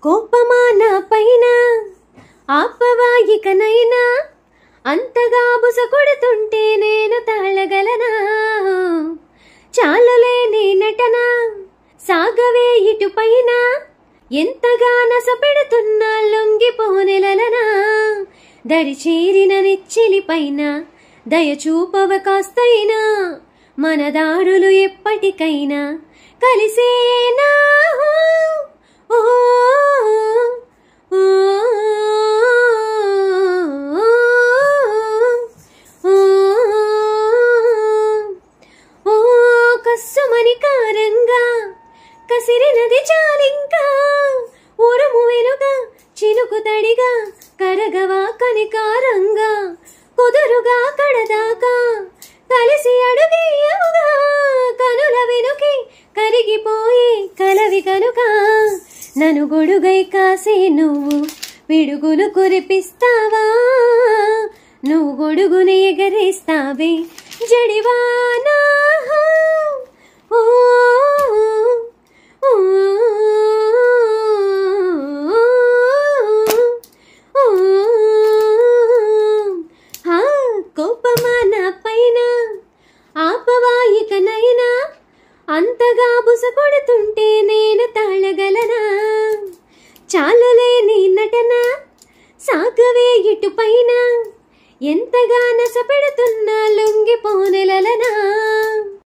కోపమా నా పైన ఆపవా ఇకనైనా, అంతగా బుస కొడుతుంటే నేను తాళగలనా? చాలులే నీ నటన, సాగవే ఇటుపైన, ఎంతగా నస పెడుతున్నా లొంగిపోనెలనా? దరి చేరిన నెచ్చిలి పైన దయచూపవ కాస్తైనా, మన దారులు ఎప్పటికైనా కలిసేనా? కస్సుమని కారంగా కసిరినది చాలింకా, ఊరము వెనుగా చినుకు తడిగా కరగవా కనికారంగా, కుదురుగా కడదాకా కలిసి అడుగేయవుగా, కనుల వెనుకి కరిగిపోయి కలవి కనుక, నన్ను గొడుగై కాసే నువ్వు పిడుగులు కురిపిస్తావా? నువ్వు గొడుగుని ఎగరేస్తావే జడివానా? కోపమా నా పైన ఆపవా ఇకనైనా, అంతగా బుస కొడుతుంటే నేను తాళగలనా? చాలులే నీ నటన, సాగవే ఇటుపైన, ఎంతగా నస పెడుతున్నా లొంగిపోనే